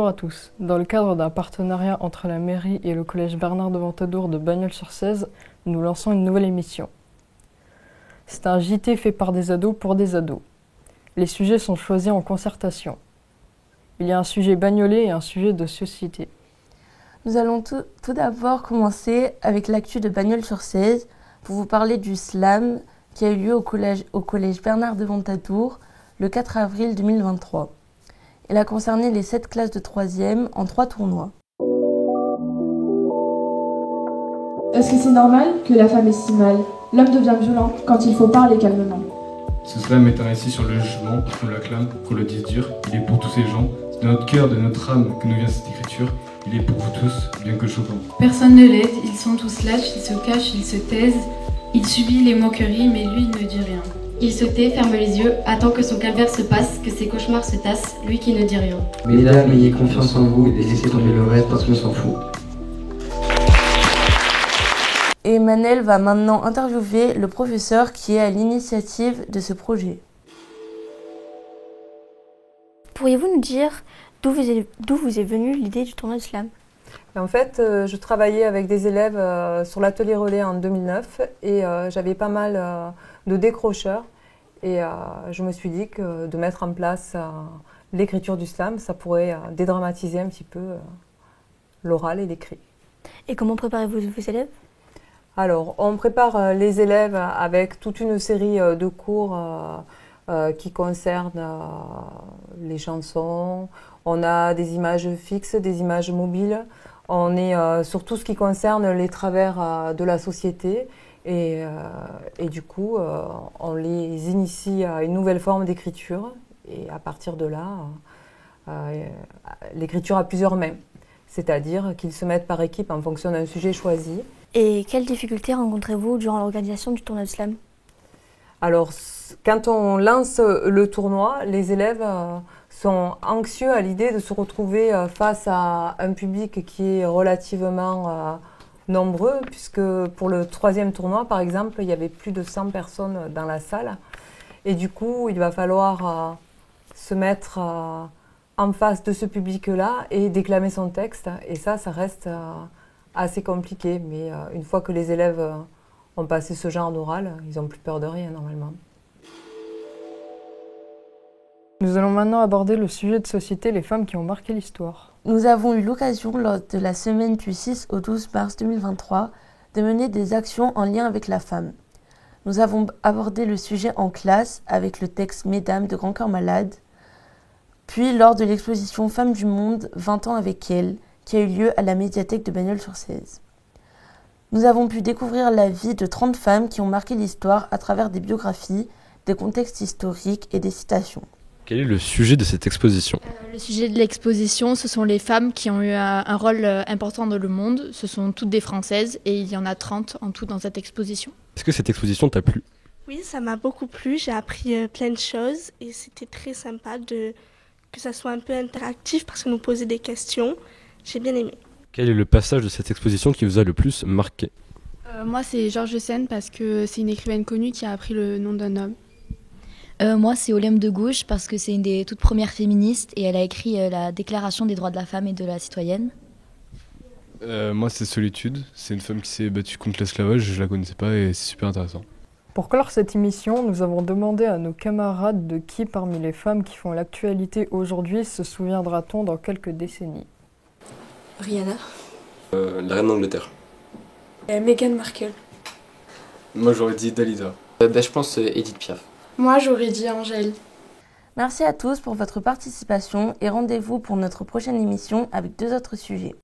Bonjour à tous. Dans le cadre d'un partenariat entre la mairie et le collège Bernard de Ventadour de Bagnols-sur-Cèze, nous lançons une nouvelle émission. C'est un JT fait par des ados pour des ados. Les sujets sont choisis en concertation. Il y a un sujet bagnolais et un sujet de société. Nous allons tout d'abord commencer avec l'actu de Bagnols-sur-Cèze pour vous parler du slam qui a eu lieu au collège Bernard de Ventadour le 4 avril 2023. Il a concerné les 7 classes de 3e en 3 tournois. Est-ce que c'est normal que la femme est si mal? L'homme devient violent quand il faut parler calmement. Ce slam est un récit sur le jugement, qu'on l'acclame, qu'on le dise dur. Il est pour tous ces gens. C'est de notre cœur, de notre âme que nous vient cette écriture. Il est pour vous tous, bien que choquant. Personne ne l'aide, ils sont tous lâches, ils se cachent, ils se taisent. Il subit les moqueries, mais lui ne dit rien. Il se tait, ferme les yeux, attend que son calvaire se passe, que ses cauchemars se tassent, lui qui ne dit rien. Mesdames, ayez confiance en vous et laissez tomber le reste parce qu'on s'en fout. Et Manel va maintenant interviewer le professeur qui est à l'initiative de ce projet. Pourriez-vous nous dire d'où vous est venue l'idée du tournoi de slam? En fait, je travaillais avec des élèves sur l'atelier relais en 2009 et j'avais pas mal de décrocheurs. Et je me suis dit que de mettre en place l'écriture du slam, ça pourrait dédramatiser un petit peu l'oral et l'écrit. Et comment préparez-vous vos élèves? Alors, on prépare les élèves avec toute une série de cours qui concernent les chansons. On a des images fixes, des images mobiles. On est sur tout ce qui concerne les travers de la société. Et du coup, on les initie à une nouvelle forme d'écriture. Et à partir de là, l'écriture a plusieurs mains. C'est-à-dire qu'ils se mettent par équipe en fonction d'un sujet choisi. Et quelles difficultés rencontrez-vous durant l'organisation du tournoi de slam? Alors, quand on lance le tournoi, les élèves sont anxieux à l'idée de se retrouver face à un public qui est relativement nombreux, puisque pour le 3e tournoi, par exemple, il y avait plus de 100 personnes dans la salle. Et du coup, il va falloir se mettre en face de ce public-là et déclamer son texte. Et ça reste assez compliqué. Mais une fois que les élèves ont passé ce genre d'oral, ils n'ont plus peur de rien normalement. Nous allons maintenant aborder le sujet de société, les femmes qui ont marqué l'histoire. Nous avons eu l'occasion lors de la semaine du 6 au 12 mars 2023 de mener des actions en lien avec la femme. Nous avons abordé le sujet en classe avec le texte Mesdames de Grand Cœur Malade, puis lors de l'exposition Femmes du Monde 20 ans avec elle, qui a eu lieu à la médiathèque de Bagnols-sur-Cèze. Nous avons pu découvrir la vie de 30 femmes qui ont marqué l'histoire à travers des biographies, des contextes historiques et des citations. Quel est le sujet de cette exposition? Le sujet de l'exposition, ce sont les femmes qui ont eu un rôle important dans le monde. Ce sont toutes des Françaises et il y en a 30 en tout dans cette exposition. Est-ce que cette exposition t'a plu? Oui, ça m'a beaucoup plu. J'ai appris plein de choses et c'était très sympa que ça soit un peu interactif parce qu'on nous posait des questions. J'ai bien aimé. Quel est le passage de cette exposition qui vous a le plus marqué? Moi, c'est Georges Sand parce que c'est une écrivaine connue qui a appris le nom d'un homme. Moi, c'est Olympe de Gouges parce que c'est une des toutes premières féministes et elle a écrit la Déclaration des droits de la femme et de la citoyenne. Moi, c'est Solitude. C'est une femme qui s'est battue contre l'esclavage. Je la connaissais pas et c'est super intéressant. Pour clore cette émission, nous avons demandé à nos camarades de qui parmi les femmes qui font l'actualité aujourd'hui se souviendra-t-on dans quelques décennies. Rihanna. La reine d'Angleterre. Meghan Markle. Moi, j'aurais dit Dalida. Je pense Edith Piaf. Moi, j'aurais dit Angèle. Merci à tous pour votre participation et rendez-vous pour notre prochaine émission avec 2 autres sujets.